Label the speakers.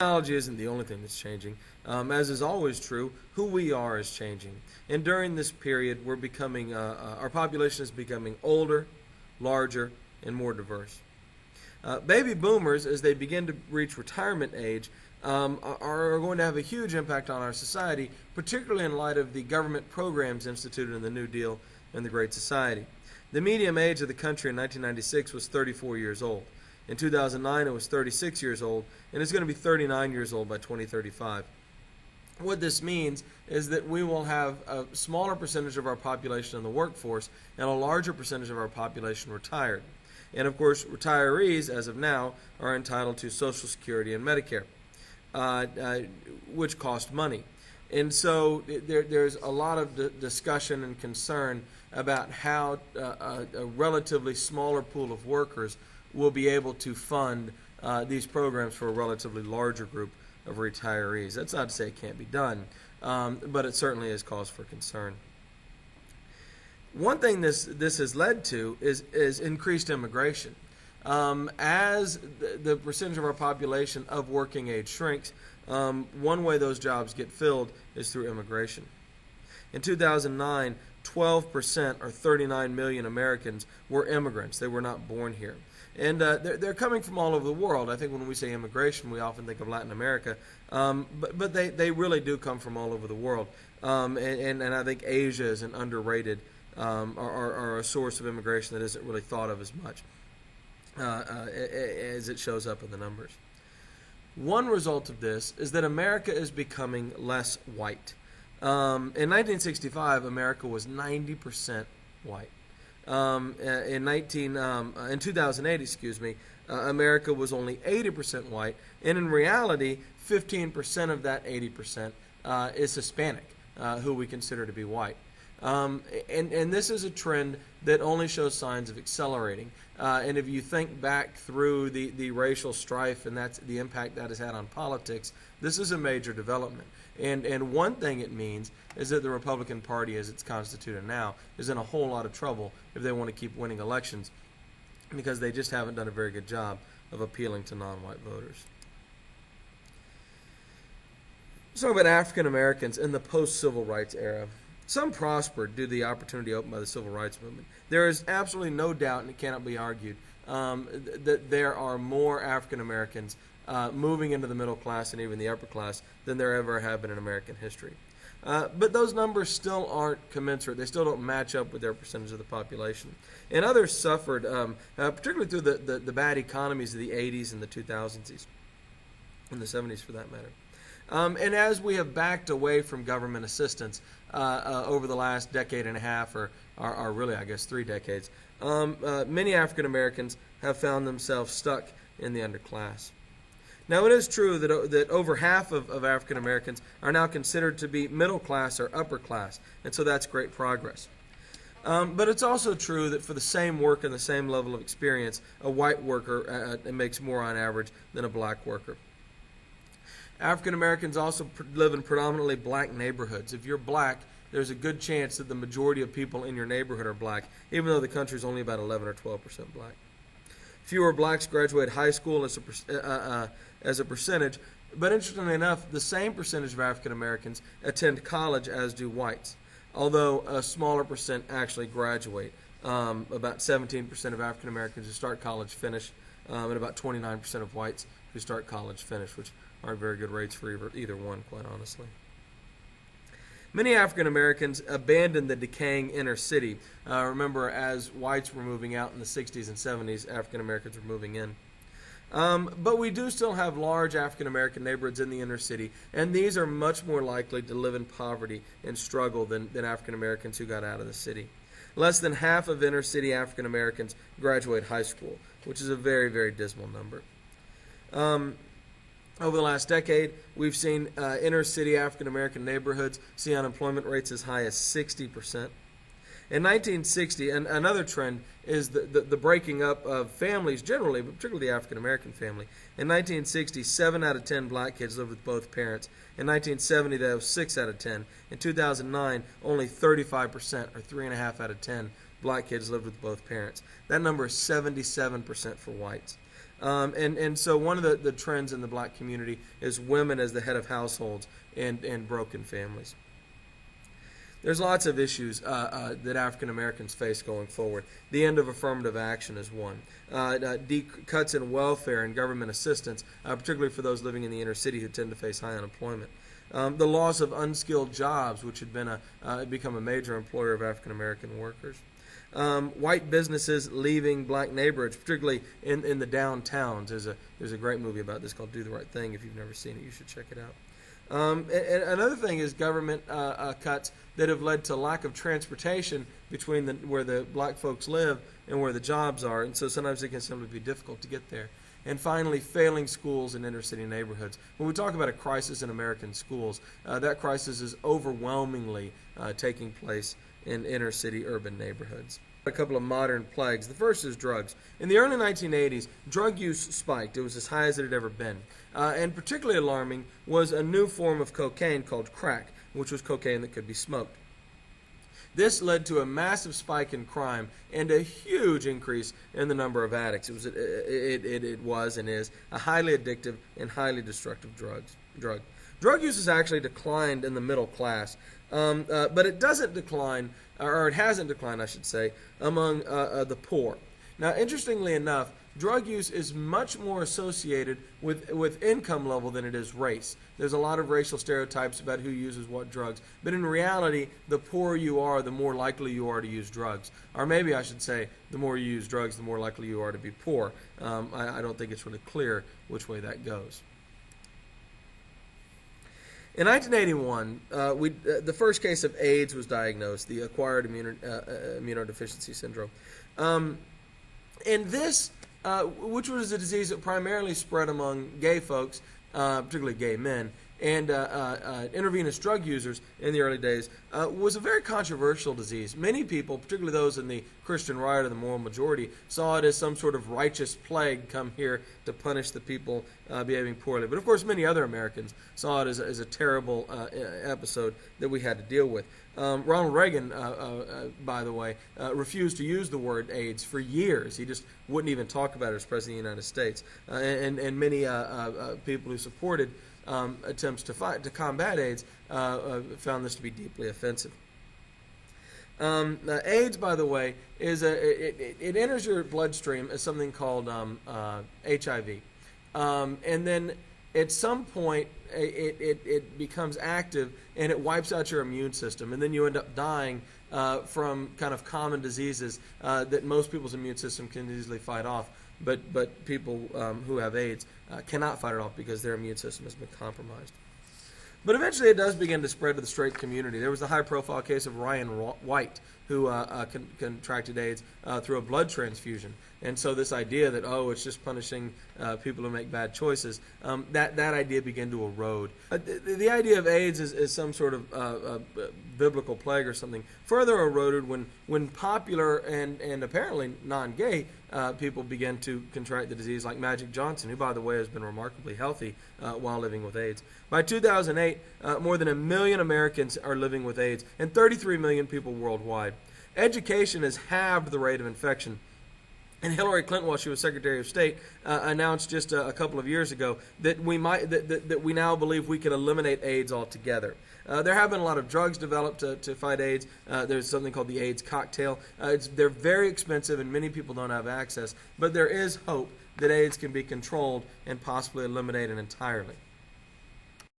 Speaker 1: Technology isn't the only thing that's changing. As is always true, who we are is changing. And during this period, our population is becoming older, larger, and more diverse. Baby boomers, as they begin to reach retirement age, are going to have a huge impact on our society, particularly in light of the government programs instituted in the New Deal and the Great Society. The median age of the country in 1996 was 34 years old. In 2009, it was 36 years old, and it's going to be 39 years old by 2035. What this means is that we will have a smaller percentage of our population in the workforce and a larger percentage of our population retired. And of course, retirees, as of now, are entitled to Social Security and Medicare, which cost money. And so there's a lot of discussion and concern about how a relatively smaller pool of workers will be able to fund these programs for a relatively larger group of retirees. That's not to say it can't be done, but it certainly is cause for concern. One thing this has led to is increased immigration. As the percentage of our population of working age shrinks, one way those jobs get filled is through immigration. In 2009, 12%, or 39 million Americans, were immigrants. They were not born here. And they're coming from all over the world. I think when we say immigration, we often think of Latin America, but they really do come from all over the world. And I think Asia is an underrated or a source of immigration that isn't really thought of as much as it shows up in the numbers. One result of this is that America is becoming less white. In 1965, America was 90% white. In 2008, America was only 80% white, and in reality, 15% of that 80% is Hispanic, who we consider to be white. And this is a trend that only shows signs of accelerating. And if you think back through the racial strife and that's the impact that has had on politics, this is a major development. And one thing it means is that the Republican Party, as it's constituted now, is in a whole lot of trouble if they want to keep winning elections, because they just haven't done a very good job of appealing to non-white voters. So about African Americans in the post-civil rights era. Some prospered due to the opportunity opened by the civil rights movement. There is absolutely no doubt, and it cannot be argued, that there are more African Americans moving into the middle class and even the upper class than there ever have been in American history. But those numbers still aren't commensurate. They still don't match up with their percentage of the population. And others suffered, particularly through the bad economies of the 80s and the 2000s, and the 70s for that matter. And as we have backed away from government assistance over the last decade and a half, or really, I guess, 3 decades, many African Americans have found themselves stuck in the underclass. Now, it is true that over half of African Americans are now considered to be middle class or upper class, and so that's great progress. But it's also true that for the same work and the same level of experience, a white worker makes more on average than a black worker. African Americans also live in predominantly black neighborhoods. If you're black, there's a good chance that the majority of people in your neighborhood are black, even though the country is only about 11 or 12% black. Fewer blacks graduate high school as a percentage, but interestingly enough, the same percentage of African Americans attend college as do whites, although a smaller percent actually graduate. About 17% of African Americans who start college finish, and about 29% of whites who start college finish, which aren't very good rates for either one, quite honestly. Many African Americans abandoned the decaying inner city. Remember, as whites were moving out in the 60s and 70s, African Americans were moving in. But we do still have large African American neighborhoods in the inner city, and these are much more likely to live in poverty and struggle than African Americans who got out of the city. Less than half of inner city African Americans graduate high school, which is a very, very dismal number. Over the last decade, we've seen inner city African American neighborhoods see unemployment rates as high as 60%. In 1960, and another trend is the breaking up of families generally, but particularly the African American family. In 1960, 7 out of 10 black kids lived with both parents. In 1970, that was 6 out of 10. In 2009, only 35%, or 3.5 out of 10, black kids lived with both parents. That number is 77% for whites. And so one of the trends in the black community is women as the head of households and broken families. There's lots of issues that African Americans face going forward. The end of affirmative action is one. Cuts in welfare and government assistance, particularly for those living in the inner city who tend to face high unemployment. The loss of unskilled jobs, which had been become a major employer of African American workers. White businesses leaving black neighborhoods, particularly in the downtowns. There's a great movie about this called Do the Right Thing. If you've never seen it, you should check it out. And another thing is government cuts that have led to lack of transportation between where the black folks live and where the jobs are, and so sometimes it can simply be difficult to get there. And finally, failing schools in inner city neighborhoods. When we talk about a crisis in American schools, that crisis is overwhelmingly taking place in inner city urban neighborhoods. A couple of modern plagues. The first is drugs. In the early 1980s, drug use spiked. It was as high as it had ever been. And particularly alarming was a new form of cocaine called crack, which was cocaine that could be smoked. This led to a massive spike in crime and a huge increase in the number of addicts. It was and is a highly addictive and highly destructive drug. Drug use has actually declined in the middle class, but it doesn't decline, or it hasn't declined, I should say, among the poor. Now, interestingly enough, drug use is much more associated with income level than it is race. There's a lot of racial stereotypes about who uses what drugs, but in reality, the poorer you are, the more likely you are to use drugs. Or maybe I should say, the more you use drugs, the more likely you are to be poor. I don't think it's really clear which way that goes. In 1981, the first case of AIDS was diagnosed, the acquired immunodeficiency syndrome. And this, which was a disease that primarily spread among gay folks, particularly gay men, and intravenous drug users in the early days, was a very controversial disease. Many people, particularly those in the Christian right or the moral majority, saw it as some sort of righteous plague come here to punish the people behaving poorly. But of course, many other Americans saw it as a terrible episode that we had to deal with. Ronald Reagan, by the way, refused to use the word AIDS for years. He just wouldn't even talk about it as President of the United States. And many people who supported attempts to combat AIDS found this to be deeply offensive. AIDS, by the way, it enters your bloodstream as something called HIV, and then at some point it becomes active and it wipes out your immune system, and then you end up dying from kind of common diseases that most people's immune system can easily fight off. But people who have AIDS cannot fight it off because their immune system has been compromised. But eventually it does begin to spread to the straight community. There was the high-profile case of Ryan White, who contracted AIDS through a blood transfusion. And so this idea that, it's just punishing people who make bad choices, that idea began to erode. The idea of AIDS is some sort of biblical plague or something further eroded when popular and apparently non-gay people began to contract the disease, like Magic Johnson, who, by the way, has been remarkably healthy while living with AIDS. By 2008, more than 1 million Americans are living with AIDS, and 33 million people worldwide. Education has halved the rate of infection. And Hillary Clinton, while she was Secretary of State, announced just a couple of years ago that we now believe we can eliminate AIDS altogether. There have been a lot of drugs developed to fight AIDS. There's something called the AIDS cocktail. They're very expensive, and many people don't have access. But there is hope that AIDS can be controlled and possibly eliminated entirely.